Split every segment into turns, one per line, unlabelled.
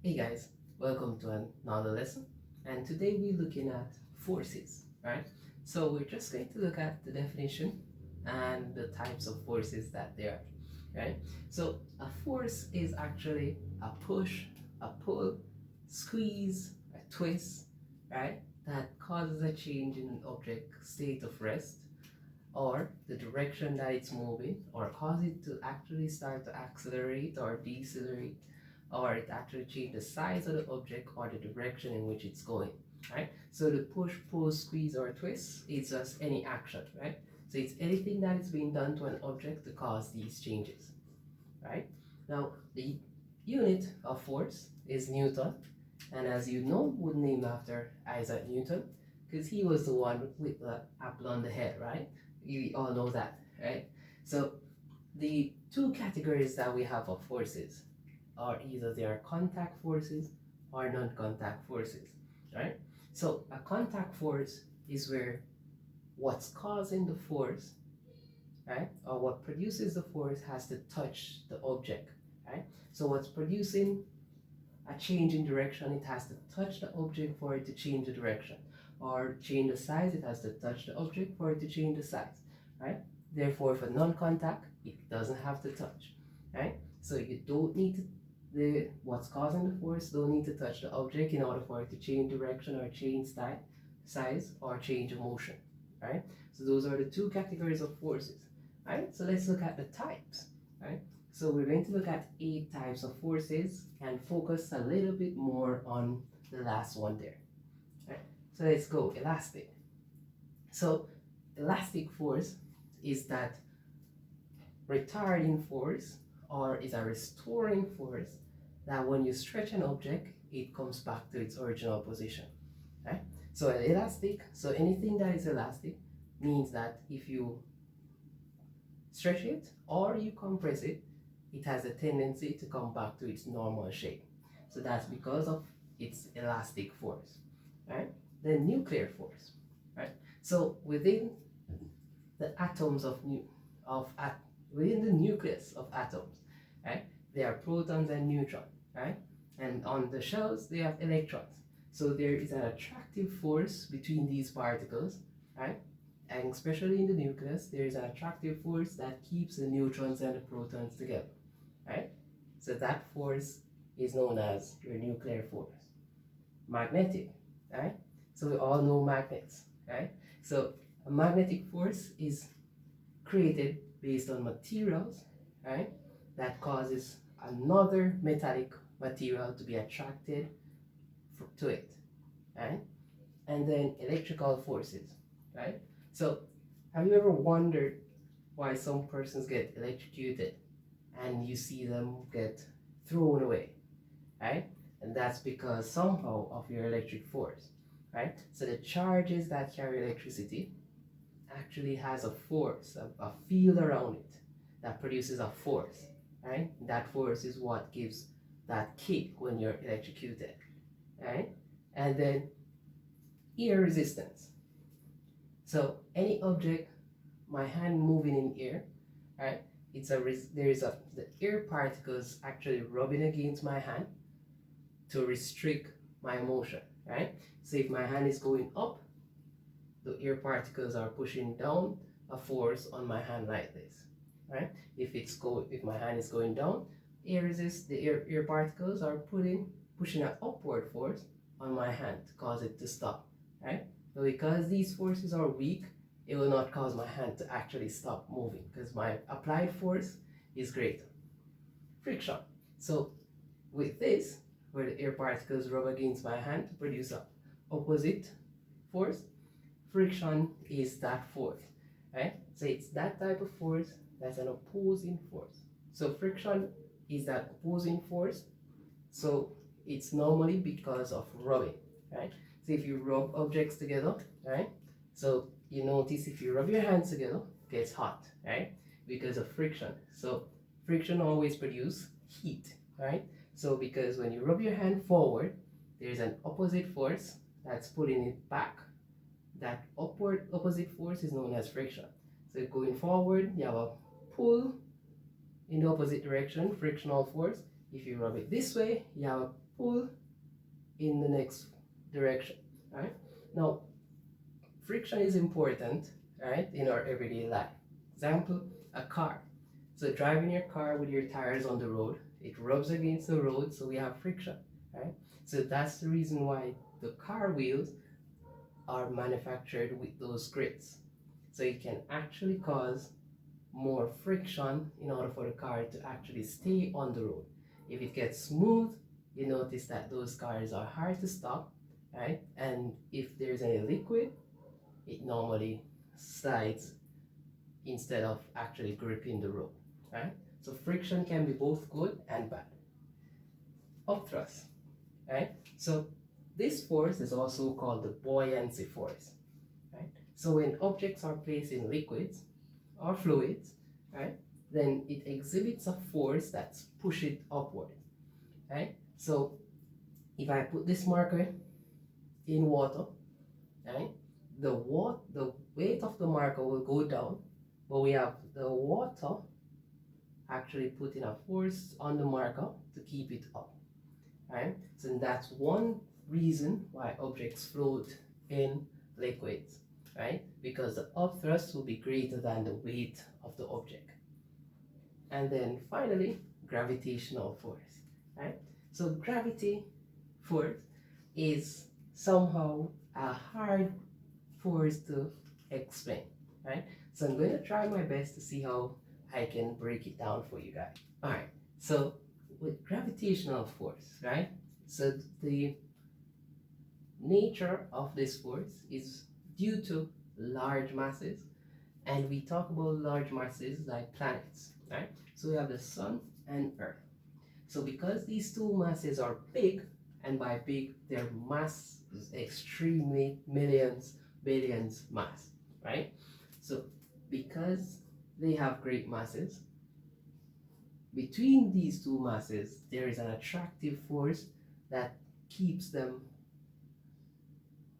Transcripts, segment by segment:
Hey guys, welcome to another lesson. And today we're looking at forces, right? So we're just going to look at the definition and the types of forces that there are, right? So a force is actually a push, a pull, squeeze, a twist, right? That causes a change in an object state of rest or the direction that it's moving, or cause it to actually start to accelerate or decelerate, or it actually change the size of the object or the direction in which it's going, right? So the push, pull, squeeze, or twist is just any action, right? So it's anything that is being done to an object to cause these changes, right? Now, the unit of force is Newton, and as you know, would name after Isaac Newton, because he was the one with the apple on the head, right? You all know that, right? So the two categories that we have of forces are either they are contact forces or non-contact forces, right? So a contact force is where what's causing the force, right, or what produces the force has to touch the object, right? So what's producing a change in direction, it has to touch the object for it to change the direction, or change the size, it has to touch the object for it to change the size, right? Therefore, for non-contact, it doesn't have to touch, right? So you don't need to, what's causing the force don't need to touch the object in order for it to change direction or change size or change motion, right? So those are the two categories of forces, right? So let's look at the types, right? So we're going to look at 8 types of forces and focus a little bit more on the last one there, right? So let's go elastic. So elastic force is that retarding force, or is a restoring force that when you stretch an object, it comes back to its original position, right? So elastic, so anything that is elastic means that if you stretch it or you compress it, it has a tendency to come back to its normal shape. So that's because of its elastic force, right? The nuclear force, right? So within the atoms within the nucleus of atoms, right? There are protons and neutrons, right? And on the shells, they have electrons. So there is an attractive force between these particles, right? And especially in the nucleus, there is an attractive force that keeps the neutrons and the protons together, right? So that force is known as your nuclear force. Magnetic, right? So we all know magnets, right? So a magnetic force is created based on materials, right? That causes another metallic material to be attracted to it, right? And then electrical forces, right? So have you ever wondered why some persons get electrocuted and you see them get thrown away, right? And that's because somehow of your electric force, right? So the charges that carry electricity actually has a force, a field around it that produces a force, right? That force is what gives that kick when you're electrocuted, right? And then air resistance. So any object, my hand moving in air, right? The air particles actually rubbing against my hand to restrict my motion, right? So if my hand is going up, the air particles are pushing down a force on my hand like this, right? If my hand is going down, the air particles are pushing an upward force on my hand to cause it to stop, right? So because these forces are weak, it will not cause my hand to actually stop moving because my applied force is greater. Friction. So with this, where the air particles rub against my hand to produce an opposite force, friction is that force, right? So it's that type of force that's an opposing force. So friction is that opposing force. So it's normally because of rubbing, right? So if you rub objects together, right? So you notice if you rub your hands together, it gets hot, right? Because of friction. So friction always produces heat, right? So because when you rub your hand forward, there's an opposite force that's pulling it back. That upward opposite force is known as friction. So going forward, you have a pull in the opposite direction, frictional force. If you rub it this way, you have a pull in the next direction, right? Now, friction is important, right, in our everyday life. Example, a car. So driving your car with your tires on the road, it rubs against the road, so we have friction, right? So that's the reason why the car wheels are manufactured with those grits. So it can actually cause more friction in order for the car to actually stay on the road. If it gets smooth, you notice that those cars are hard to stop, right? And if there's any liquid, it normally slides instead of actually gripping the road, right? So friction can be both good and bad. Upthrust, right? So this force is also called the buoyancy force, right? So when objects are placed in liquids or fluids, right, then it exhibits a force that's push it upward, right? So if I put this marker in water, right, the weight of the marker will go down, but we have the water actually putting a force on the marker to keep it up, right? So that's one reason why objects float in liquids, right? Because the upthrust will be greater than the weight of the object. And then finally, gravitational force, right? So gravity force is somehow a hard force to explain, right? So I'm going to try my best to see how I can break it down for you guys. All right, so with gravitational force, right? So the nature of this force is due to large masses, and we talk about large masses like planets, right? So we have the sun and earth. So because these two masses are big, and by big their mass is extremely millions, billions mass, right? So because they have great masses, between these two masses there is an attractive force that keeps them,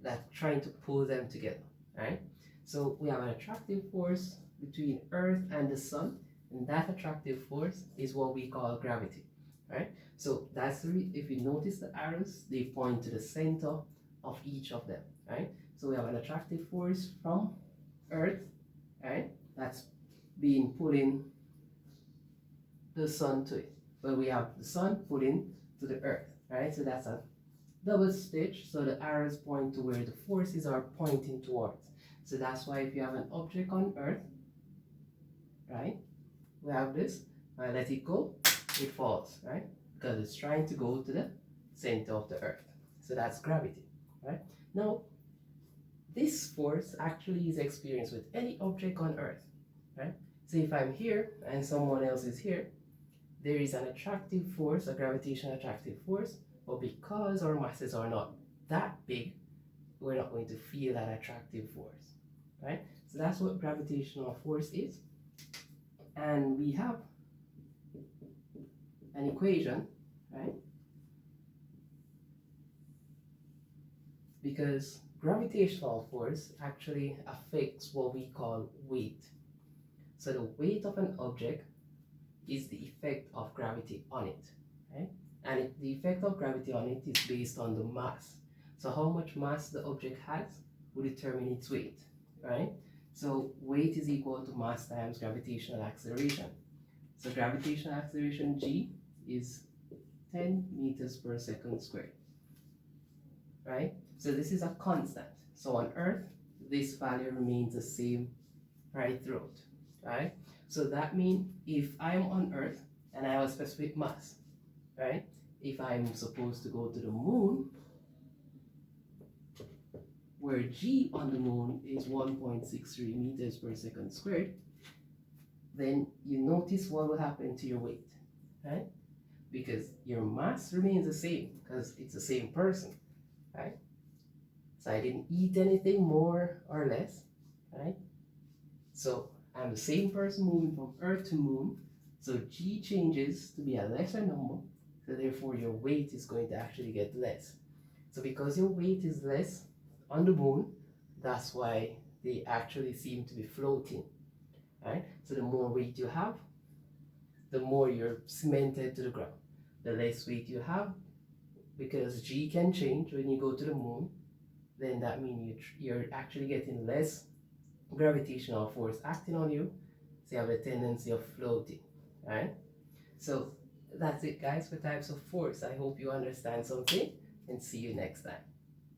that trying to pull them together, right? So we have an attractive force between earth and the sun, and that attractive force is what we call gravity, right? So that's if you notice the arrows, they point to the center of each of them, right? So we have an attractive force from earth, right, that's being pulling the sun to it, but we have the sun pulling to the earth, right? So that's a double stitch, so the arrows point to where the forces are pointing towards. So that's why if you have an object on earth, right, we have this, I let it go, it falls, right, because it's trying to go to the center of the earth. So that's gravity, right? Now this force actually is experienced with any object on earth, right? So if I'm here and someone else is here, there is an attractive force, a gravitational attractive force, but because our masses are not that big, we're not going to feel that attractive force, right? So that's what gravitational force is. And we have an equation, right? Because gravitational force actually affects what we call weight. So the weight of an object is the effect of gravity on it, right? And the effect of gravity on it is based on the mass. So how much mass the object has will determine its weight, right? So weight is equal to mass times gravitational acceleration. So gravitational acceleration G is 10 meters per second squared, right? So this is a constant. So on Earth, this value remains the same right throughout, right? So that means if I'm on Earth and I have a specific mass, right? If I'm supposed to go to the moon, where G on the moon is 1.63 meters per second squared, then you notice what will happen to your weight, right? Because your mass remains the same because it's the same person, right? So I didn't eat anything more or less, right? So I'm the same person moving from Earth to moon, so G changes to be a lesser number, so therefore your weight is going to actually get less. So because your weight is less on the moon, that's why they actually seem to be floating, right? So the more weight you have, the more you're cemented to the ground. The less weight you have, because G can change when you go to the moon, then that means you're actually getting less gravitational force acting on you, so you have a tendency of floating, right? So that's it, guys, for types of force. I hope you understand something, and see you next time.